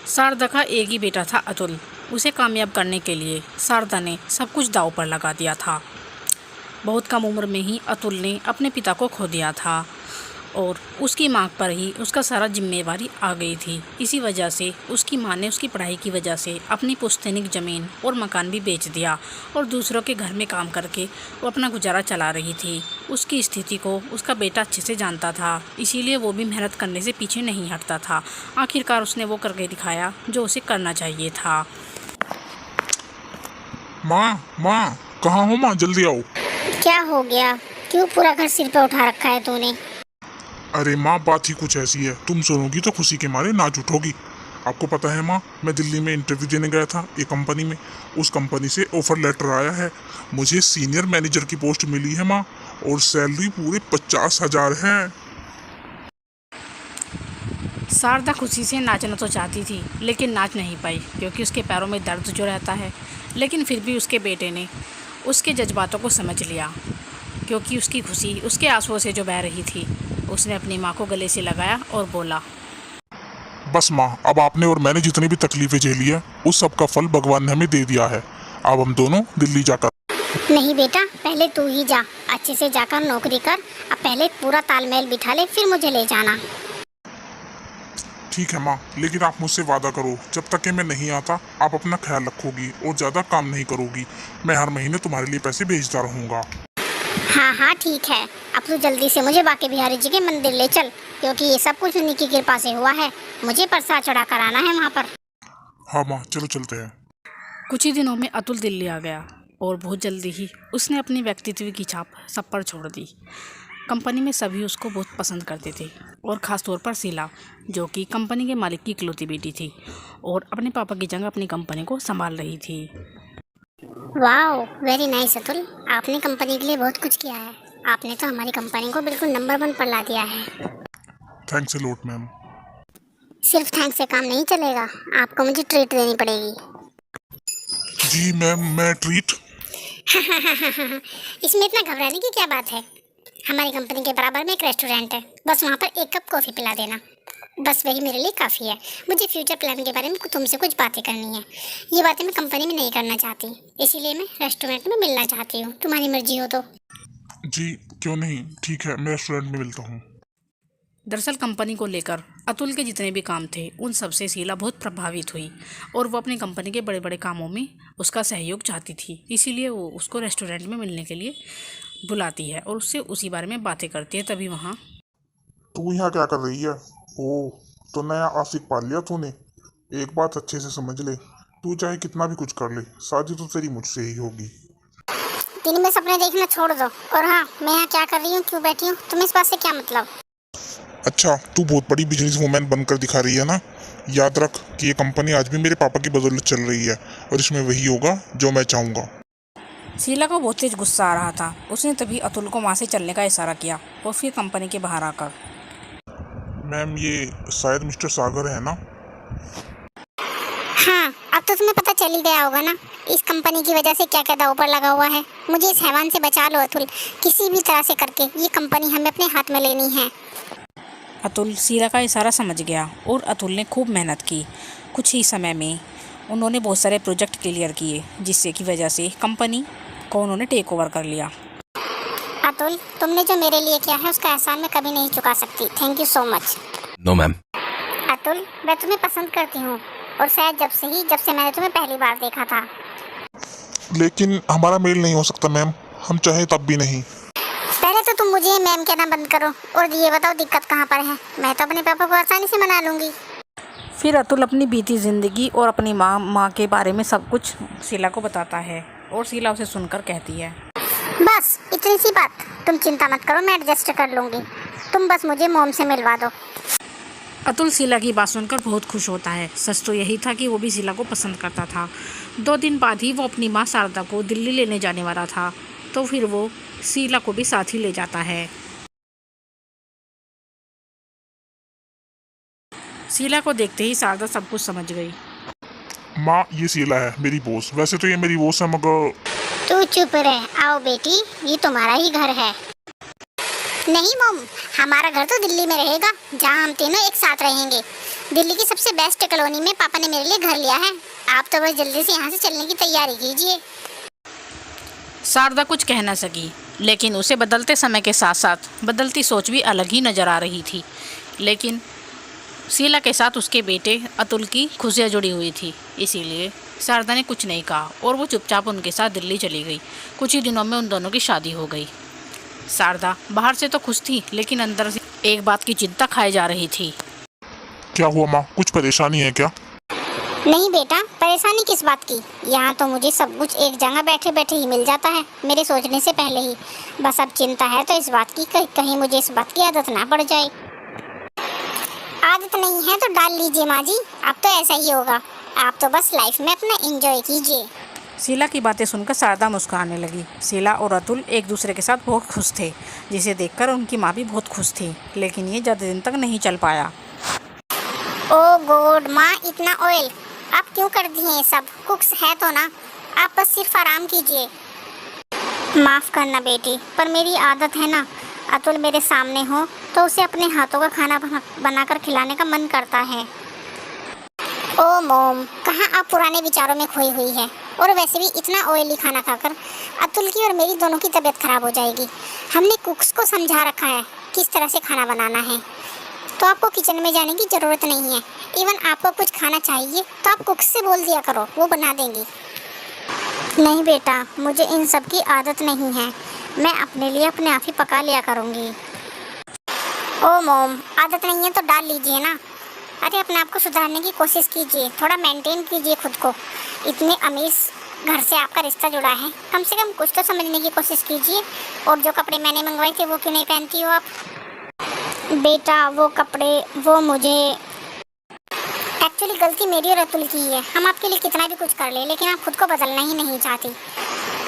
शारदा का एक ही बेटा था अतुल। उसे कामयाब करने के लिए शारदा ने सब कुछ दांव पर लगा दिया था। बहुत कम उम्र में ही अतुल ने अपने पिता को खो दिया था और उसकी मां पर ही उसका सारा जिम्मेवारी आ गई थी। इसी वजह से उसकी मां ने उसकी पढ़ाई की वजह से अपनी पुश्तैनिक ज़मीन और मकान भी बेच दिया और दूसरों के घर में काम करके वो अपना गुजारा चला रही थी। उसकी स्थिति को उसका बेटा अच्छे से जानता था, इसीलिए वो भी मेहनत करने से पीछे नहीं हटता था। आखिरकार उसने वो करके दिखाया जो उसे करना चाहिए था। माँ माँ, कहाँ हो माँ? जल्दी आओ। क्या हो गया? क्यों पूरा घर सिर पे उठा रखा है तूने? अरे माँ, बात ही कुछ ऐसी है, तुम सुनोगी तो खुशी के मारे नाच उठोगी। आपको पता है माँ, मैं दिल्ली में इंटरव्यू देने गया था एक कंपनी में। उस कंपनी से ऑफर लेटर आया है, मुझे सीनियर मैनेजर की पोस्ट मिली है माँ, और सैलरी पूरे 50,000 है। शारदा खुशी से नाचना तो चाहती थी लेकिन नाच नहीं पाई क्योंकि उसके पैरों में दर्द जो रहता है। लेकिन फिर भी उसके बेटे ने उसके जज्बातों को समझ लिया क्योंकि उसकी खुशी उसके आंसुओं से जो बह रही थी। उसने अपनी माँ को गले से लगाया और बोला, बस माँ, अब आपने और मैंने जितनी भी तकलीफें झेली है उस सब का फल भगवान ने हमें दे दिया है। अब हम दोनों दिल्ली जाकर। नहीं बेटा, पहले तू ही जा, अच्छे से जाकर नौकरी कर। अब पहले पूरा तालमेल बिठा ले, फिर मुझे ले जाना। ठीक है माँ, लेकिन आप मुझसे वादा करो, जब तक कि मैं नहीं आता आप अपना ख्याल रखोगी और ज़्यादा काम नहीं करोगी। मैं हर महीने तुम्हारे लिए पैसे भेजता रहूँगा। हाँ हाँ ठीक है। अब तू जल्दी से मुझे बांके बिहारी जी के मंदिर ले चल, क्योंकि ये सब कुछ उन्हीं की कृपा से हुआ है। मुझे प्रसाद चढ़ा कर आना है वहाँ पर। हाँ माँ, चलो चलते हैं। कुछ कुछ ही दिनों में अतुल दिल्ली आ गया और बहुत जल्दी ही उसने अपनी व्यक्तित्व की छाप सब पर छोड़ दी। कंपनी में सभी उसको बहुत पसंद करते थे और ख़ास तौर पर शीला, जो कि कंपनी के मालिक की इकलौती बेटी थी और अपने पापा की जगह अपनी कंपनी को संभाल रही थी। वाओ, वेरी नाइस अतुल, आपने कंपनी के लिए बहुत कुछ किया है। आपने तो हमारी कंपनी को बिल्कुल नंबर 1 पर ला दिया है। Thanks a lot ma'am. सिर्फ थैंक्स से काम नहीं चलेगा, आपको मुझे ट्रीट देनी पड़ेगी। जी मैम, मैं ट्रीट। इसमें इतना घबराने की क्या बात है? हमारी कंपनी के बराबर में एक रेस्टोरेंट है, बस वहाँ पर 1 कप कॉफ़ी पिला देना। बस वही मेरे लिए काफ़ी है। मुझे फ्यूचर प्लान के बारे में तुमसे कुछ बातें करनी है। ये बातें मैं कंपनी में नहीं करना चाहती, इसीलिए मैं रेस्टोरेंट में मिलना चाहती हूँ। तुम्हारी मर्जी हो तो। जी क्यों नहीं, ठीक है, मैं रेस्टोरेंट में मिलता हूँ। दरअसल कंपनी को लेकर अतुल के जितने भी काम थे उन सब से शीला बहुत प्रभावित हुई और वो अपनी कंपनी के बड़े बड़े कामों में उसका सहयोग चाहती थी। इसीलिए वो उसको रेस्टोरेंट में मिलने के लिए बुलाती है और उससे उसी बारे में बातें करती है। तभी वहाँ तू यहाँ क्या कर रही है? ओह, तो नया आशिक पाल लिया तूने। एक बात अच्छे से समझ ले, तू चाहे कितना भी कुछ कर ले, शादी तो तेरी मुझसे ही होगी। दिन में सपने देखना छोड़ दो। और हाँ, मैं यहाँ क्या कर रही हूँ, क्यों बैठी हूँ, तुम्हें इस बात से क्या मतलब? अच्छा, तू बहुत बड़ी बिजनेस वूमेन बनकर दिखा रही है ना। याद रख कि ये कंपनी आज भी मेरे पापा की बदौलत चल रही है और इसमें वही होगा जो मैं चाहूँगा। शीला को बहुत तेज गुस्सा आ रहा था। उसने तभी अतुल को वहाँ से चलने का इशारा किया और फिर कंपनी के बाहर आकर, मैम, ये शायद मिस्टर सागर है ना? हाँ, अब तो तुम्हें पता चल ही गया होगा ना, इस कंपनी की वजह से क्या क्या दांव पर लगा हुआ है। मुझे इस हैवान से बचा लो अतुल, किसी भी तरह से करके ये कंपनी हमें अपने हाथ में लेनी है। अतुल शीला का इशारा समझ गया और अतुल ने खूब मेहनत की। कुछ ही समय में उन्होंने बहुत सारे प्रोजेक्ट क्लियर किए जिससे की वजह से कंपनी को उन्होंने टेक ओवर कर लिया। अतुल, तुमने जो मेरे लिए किया है उसका एहसान मैं कभी नहीं चुका सकती। Thank you so much. No ma'am. Atul, मैं तुम्हें पसंद करती हूँ और शायद जब से मैंने तुम्हें पहली बार देखा था। लेकिन हमारा मेल नहीं हो सकता मैम, हम चाहे तब भी नहीं। पहले तो तुम मुझे मैम कहना बंद करो और ये बताओ दिक्कत कहाँ पर है। मैं तो अपने पापा को आसानी से मना लूँगी। फिर अतुल अपनी बीती ज़िंदगी और अपनी माँ के बारे में सब कुछ शीला को बताता है और शीला उसे सुनकर कहती है, बस इतनी सी बात, तुम चिंता मत करो, मैं एडजस्ट कर लूँगी। तुम बस मुझे मोम से मिलवा दो। अतुल शीला की बात सुनकर बहुत खुश होता है। सच तो यही था कि वो भी शीला को पसंद करता था। 2 दिन बाद ही वो अपनी माँ शारदा को दिल्ली लेने जाने वाला था, तो फिर वो शीला को भी साथ ही ले जाता है। शीला को देखते ही शारदा सब कुछ समझ गई। माँ, ये शीला है मेरी बॉस। वैसे तो ये मेरी बॉस है मगर। तू चुप रह, आओ बेटी, ये तुम्हारा ही घर है। नहीं मॉम, हमारा घर तो दिल्ली में रहेगा, जहाँ हम तीनों एक साथ रहेंगे। दिल्ली की सबसे बेस्ट कॉलोनी में पापा ने मेरे लिए घर लिया है। आप तो बस जल्दी से यहाँ से चलने की तैयारी कीजिए। शारदा कुछ कह न सकी, लेकिन उसे बदलते समय के साथ साथ बदलती सोच भी अलग ही नज़र आ रही थी। लेकिन शीला के साथ उसके बेटे अतुल की खुशियाँ जुड़ी हुई थी, इसीलिए शारदा ने कुछ नहीं कहा और वो चुपचाप उनके साथ दिल्ली चली गई। कुछ ही दिनों में उन दोनों की शादी हो गई। शारदा बाहर से तो खुश थी, लेकिन अंदर से एक बात की चिंता खाई जा रही थी। क्या हुआ माँ, कुछ परेशानी है क्या? नहीं बेटा, परेशानी किस बात की। यहाँ तो मुझे सब कुछ एक जगह बैठे बैठे ही मिल जाता है, मेरे सोचने से पहले ही। बस अब चिंता है तो इस बात की कहीं मुझे इस बात की आदत ना पड़ जाए। आदत नहीं है तो डाल लीजिए माँ जी, अब तो ऐसा ही होगा। आप तो बस लाइफ में अपना एंजॉय कीजिए। शीला की बातें सुनकर शारदा मुस्कुराने लगी। शीला और अतुल एक दूसरे के साथ बहुत खुश थे, जिसे देखकर उनकी माँ भी बहुत खुश थी। लेकिन ये ज़्यादा दिन तक नहीं चल पाया। ओ गॉड माँ, इतना ऑयल आप क्यों कर दिए ये सब? कुक्स है तो ना, आप बस सिर्फ आराम कीजिए। माफ़ करना बेटी, पर मेरी आदत है ना, अतुल मेरे सामने हो तो उसे अपने हाथों का खाना बनाकर खिलाने का मन करता है। ओ मॉम, कहाँ आप पुराने विचारों में खोई हुई है। और वैसे भी इतना ऑयली खाना खाकर अतुल की और मेरी दोनों की तबीयत खराब हो जाएगी। हमने कुक्स को समझा रखा है किस तरह से खाना बनाना है, तो आपको किचन में जाने की ज़रूरत नहीं है। इवन आपको कुछ खाना चाहिए तो आप कुक्स से बोल दिया करो, वो बना देंगी। नहीं बेटा, मुझे इन सब की आदत नहीं है, मैं अपने लिए अपने आप ही पका लिया करूँगी। ओ मॉम, आदत नहीं है तो डाल लीजिए ना। अरे अपने आप को सुधारने की कोशिश कीजिए, थोड़ा मेंटेन कीजिए खुद को। इतने अमीर घर से आपका रिश्ता जुड़ा है, कम से कम कुछ तो समझने की कोशिश कीजिए। और जो कपड़े मैंने मंगवाए थे वो क्यों नहीं पहनती हो आप? बेटा वो कपड़े, वो मुझे एक्चुअली गलती मेरी और अतुल की है। हम आपके लिए कितना भी कुछ कर ले, लेकिन आप खुद को बदलना ही नहीं चाहती।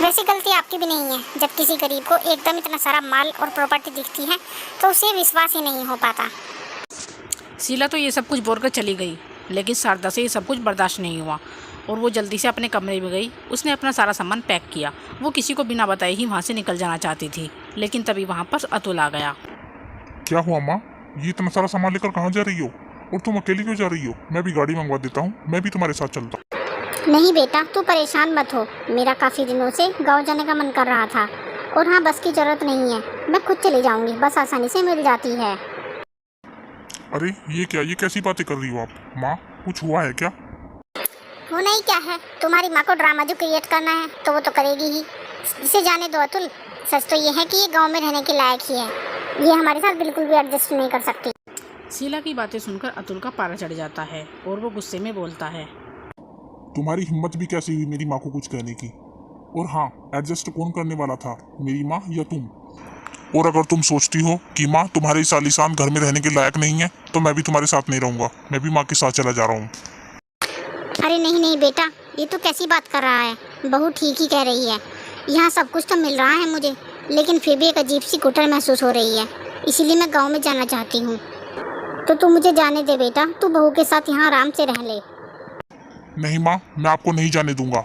वैसे गलती आपकी भी नहीं है, जब किसी गरीब को एकदम इतना सारा माल और प्रॉपर्टी दिखती है तो उसे विश्वास ही नहीं हो पाता। शीला तो ये सब कुछ बोलकर चली गई, लेकिन शारदा से ये सब कुछ बर्दाश्त नहीं हुआ और वो जल्दी से अपने कमरे में गई। उसने अपना सारा सामान पैक किया। वो किसी को बिना बताए ही वहाँ से निकल जाना चाहती थी, लेकिन तभी वहाँ पर अतुल आ गया। क्या हुआ माँ, ये इतना सारा सामान लेकर कहाँ जा रही हो? और तुम अकेली क्यों जा रही हो? मैं भी गाड़ी मंगवा देता हूँ, मैं भी तुम्हारे साथ चलता हूँ। नहीं बेटा, तू परेशान मत हो, मेरा काफ़ी दिनों से गाँव जाने का मन कर रहा था। और हाँ, बस की ज़रूरत नहीं है, मैं खुद चली जाऊँगी, बस आसानी से मिल जाती है। अरे ये क्या, ये कैसी बातें कर रही हो आप? माँ कुछ हुआ है क्या? होना ही क्या है, तुम्हारी माँ को ड्रामा जो क्रिएट करना है तो वो तो करेगी ही। इसे जाने दो अतुल। सच तो ये है कि ये गांव में रहने के लायक ही है, ये हमारे साथ बिल्कुल भी एडजस्ट नहीं कर सकती। शीला की बातें सुनकर अतुल का पारा चढ़ जाता है और वो गुस्से में बोलता है, तुम्हारी हिम्मत भी कैसी हुई मेरी माँ को कुछ कहने की? और हाँ, एडजस्ट कौन करने वाला था, मेरी माँ या तुम? और अगर तुम सोचती हो कि माँ तुम्हारे इस आलीशान घर में रहने के लायक नहीं है, तो मैं भी तुम्हारे साथ नहीं रहूँगा, मैं भी माँ के साथ चला जा रहा हूँ। अरे नहीं नहीं बेटा, ये तो कैसी बात कर रहा है, बहू ठीक ही कह रही है। यहाँ सब कुछ तो मिल रहा है मुझे, लेकिन फिर भी एक अजीब सी घुटन महसूस हो रही है, इसीलिए मैं गाँव में जाना चाहती हूँ। तो तू मुझे जाने दे बेटा, तू बहू के साथ यहाँ आराम से रह ले। नहीं माँ, मैं आपको नहीं जाने दूंगा।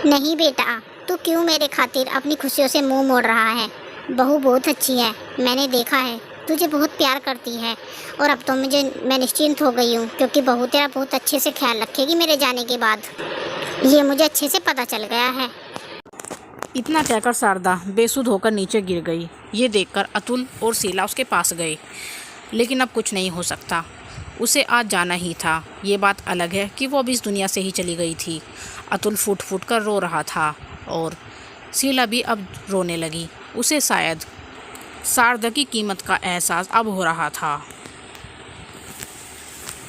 नहीं बेटा, तू क्यों मेरे खातिर अपनी खुशियों से मुंह मोड़ रहा है? बहू बहुत अच्छी है, मैंने देखा है, तुझे बहुत प्यार करती है। और अब तो मैं निश्चिंत हो गई हूँ, क्योंकि बहू तेरा बहुत अच्छे से ख्याल रखेगी मेरे जाने के बाद। ये मुझे अच्छे से पता चल गया है। इतना कहकर शारदा बेसुध होकर नीचे गिर गई। ये देखकर अतुल और शीला उसके पास गए, लेकिन अब कुछ नहीं हो सकता, उसे आज जाना ही था। ये बात अलग है कि वो अब इस दुनिया से ही चली गई थी। अतुल फूट फूट कर रो रहा था और शीला भी अब रोने लगी। उसे शायद शारदा की कीमत का एहसास अब हो रहा था।